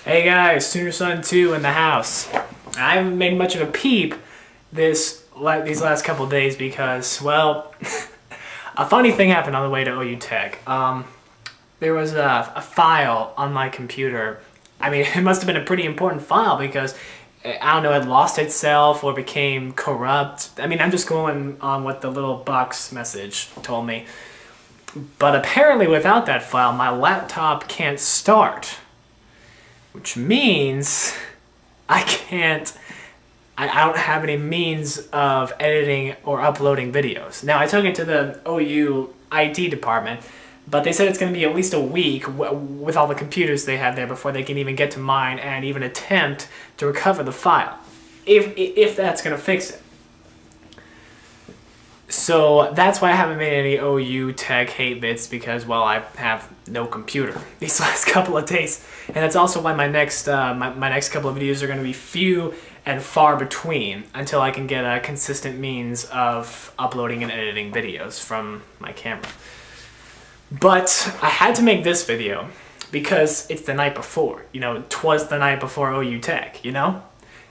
Hey guys, Sooner Son 2 in the house. I haven't made much of a peep these last couple days because, well, a funny thing happened on the way to OU Tech. There was a file on my computer. I mean, it must have been a pretty important file because, I don't know, it lost itself or became corrupt. I mean, I'm just going on what the little box message told me. But apparently without that file, my laptop can't start. Which means I don't have any means of editing or uploading videos. Now, I took it to the OU IT department, but they said it's going to be at least a week with all the computers they have there before they can even get to mine and even attempt to recover the file, if that's going to fix it. So that's why I haven't made any OU Tech hate bits because, well, I have no computer these last couple of days, and that's also why my next couple of videos are going to be few and far between until I can get a consistent means of uploading and editing videos from my camera. But I had to make this video because it's the night before. You know, 'twas the night before OU Tech, you know?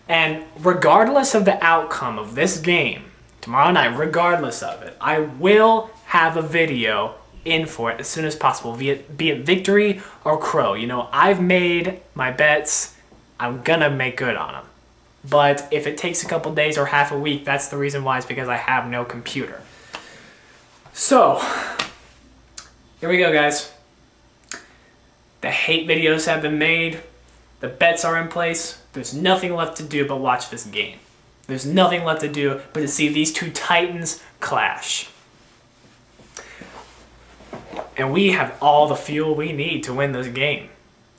And regardless of the outcome of this game, tomorrow night, regardless of it, I will have a video in for it as soon as possible, be it victory or crow. You know, I've made my bets. I'm gonna make good on them. But if it takes a couple days or half a week, that's the reason why. It's because I have no computer. So, here we go, guys. The hate videos have been made. The bets are in place. There's nothing left to do but watch this game. There's nothing left to do but to see these two titans clash. And we have all the fuel we need to win this game.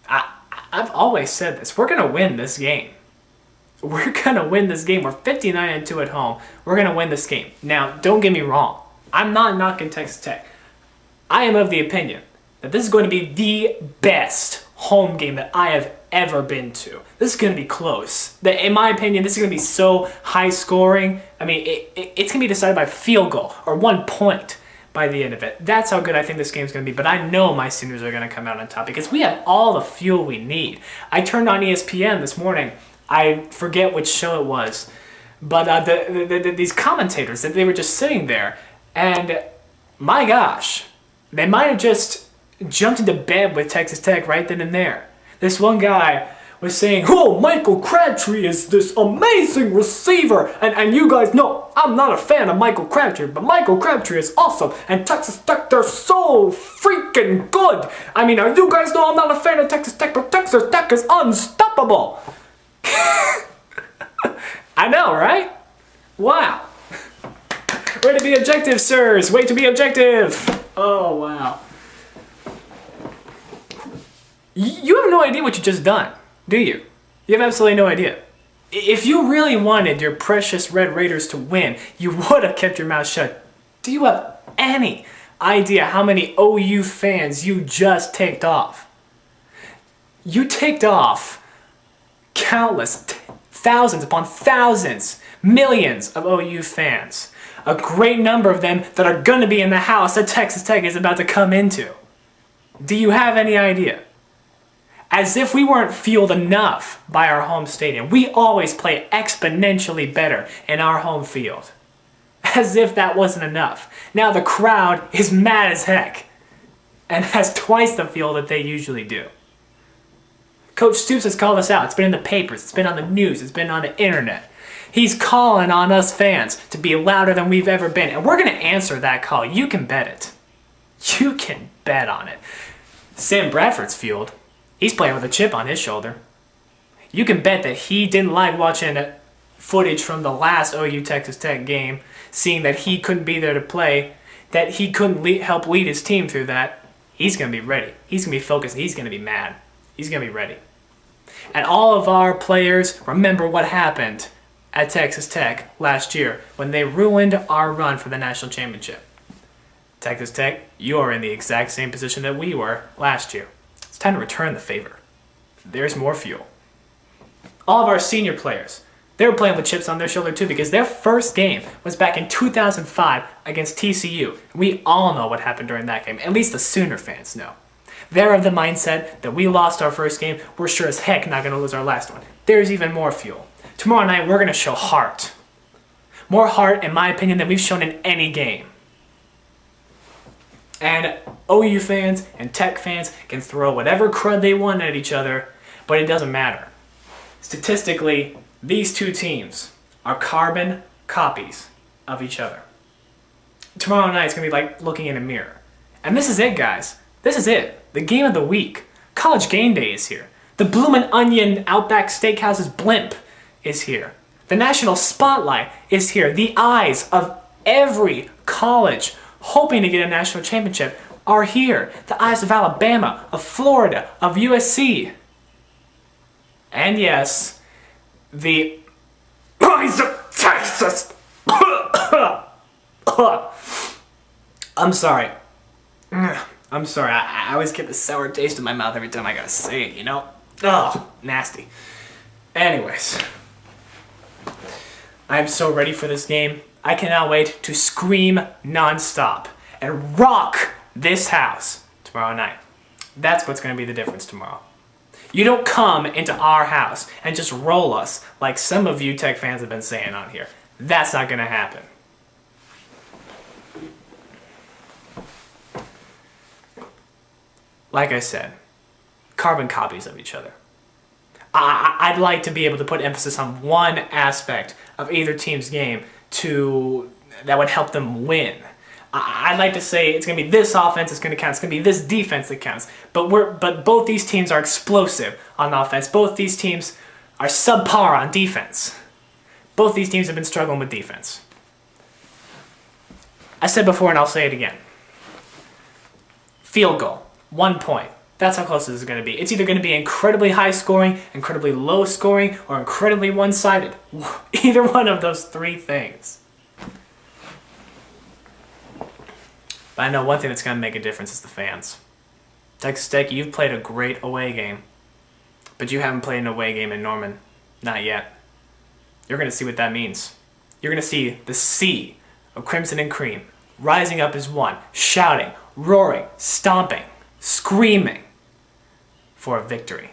I've always said this. We're going to win this game. We're going to win this game. We're 59-2 at home. We're going to win this game. Now, don't get me wrong. I'm not knocking Texas Tech. I am of the opinion that this is going to be the best home game that I have ever been to. This is going to be close. In my opinion, this is going to be so high scoring. I mean, it's going to be decided by field goal or 1 point by the end of it. That's how good I think this game is going to be. But I know my Sooners are going to come out on top because we have all the fuel we need. I turned on ESPN this morning. I forget which show it was. But these commentators, they were just sitting there. And my gosh, they might have just jumped into bed with Texas Tech right then and there. This one guy was saying, "Oh, Michael Crabtree is this amazing receiver." And you guys know I'm not a fan of Michael Crabtree, but Michael Crabtree is awesome. And Texas Tech, they're so freaking good. I mean, you guys know I'm not a fan of Texas Tech, but Texas Tech is unstoppable. I know, right? Wow. Way to be objective, sirs. Way to be objective. Oh, wow. You have no idea what you just done, do you? You have absolutely no idea. If you really wanted your precious Red Raiders to win, you would have kept your mouth shut. Do you have any idea how many OU fans you just ticked off? You ticked off countless, thousands upon thousands, millions of OU fans. A great number of them that are going to be in the house that Texas Tech is about to come into. Do you have any idea? As if we weren't fueled enough by our home stadium. We always play exponentially better in our home field. As if that wasn't enough. Now the crowd is mad as heck and has twice the fuel that they usually do. Coach Stoops has called us out. It's been in the papers. It's been on the news. It's been on the internet. He's calling on us fans to be louder than we've ever been. And we're going to answer that call. You can bet it. You can bet on it. Sam Bradford's fueled. He's playing with a chip on his shoulder. You can bet that he didn't like watching footage from the last OU Texas Tech game, seeing that he couldn't be there to play, that he couldn't help lead his team through that. He's going to be ready. He's going to be focused. He's going to be mad. He's going to be ready. And all of our players remember what happened at Texas Tech last year when they ruined our run for the national championship. Texas Tech, you are in the exact same position that we were last year. It's time to return the favor. There's more fuel. All of our senior players, they were playing with chips on their shoulder too because their first game was back in 2005 against TCU. We all know what happened during that game. At least the Sooner fans know. They're of the mindset that we lost our first game, we're sure as heck not going to lose our last one. There's even more fuel. Tomorrow night, we're going to show heart. More heart, in my opinion, than we've shown in any game. And OU fans and Tech fans can throw whatever crud they want at each other, but it doesn't matter. Statistically, these two teams are carbon copies of each other. Tomorrow night is going to be like looking in a mirror. And this is it, guys. This is it. The game of the week. College game day is here. The Bloomin' Onion Outback Steakhouse's blimp is here. The national spotlight is here. The eyes of every college hoping to get a national championship are here. The eyes of Alabama, of Florida, of USC. And yes, the eyes of Texas. I'm sorry. I'm sorry. I always get the sour taste in my mouth every time I gotta say it, you know? Ugh, nasty. Anyways, I'm so ready for this game. I cannot wait to scream nonstop and rock this house tomorrow night. That's what's going to be the difference tomorrow. You don't come into our house and just roll us like some of you Tech fans have been saying on here. That's not going to happen. Like I said, carbon copies of each other. I'd like to be able to put emphasis on one aspect of either team's game that would help them win. I'd like to say it's going to be this offense that's going to count. It's going to be this defense that counts. But both these teams are explosive on offense. Both these teams are subpar on defense. Both these teams have been struggling with defense. I said before and I'll say it again. Field goal, 1 point. That's how close this is going to be. It's either going to be incredibly high scoring, incredibly low scoring, or incredibly one-sided. Either one of those three things. But I know one thing that's going to make a difference is the fans. Texas Tech, you've played a great away game, but you haven't played an away game in Norman. Not yet. You're going to see what that means. You're going to see the sea of Crimson and Cream rising up as one, shouting, roaring, stomping, screaming for a victory.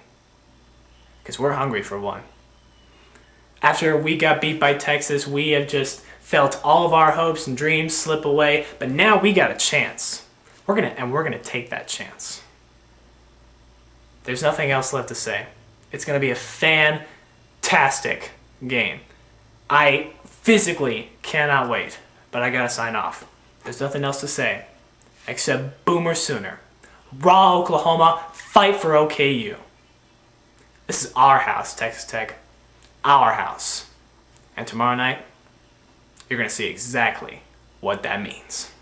Because we're hungry for one. After we got beat by Texas, we have just felt all of our hopes and dreams slip away, but now we got a chance. We're gonna take that chance. There's nothing else left to say. It's gonna be a fantastic game. I physically cannot wait, but I gotta sign off. There's nothing else to say except Boomer Sooner. Rah Oklahoma, fight for OKU. This is our house, Texas Tech. Our house. And tomorrow night, you're going to see exactly what that means.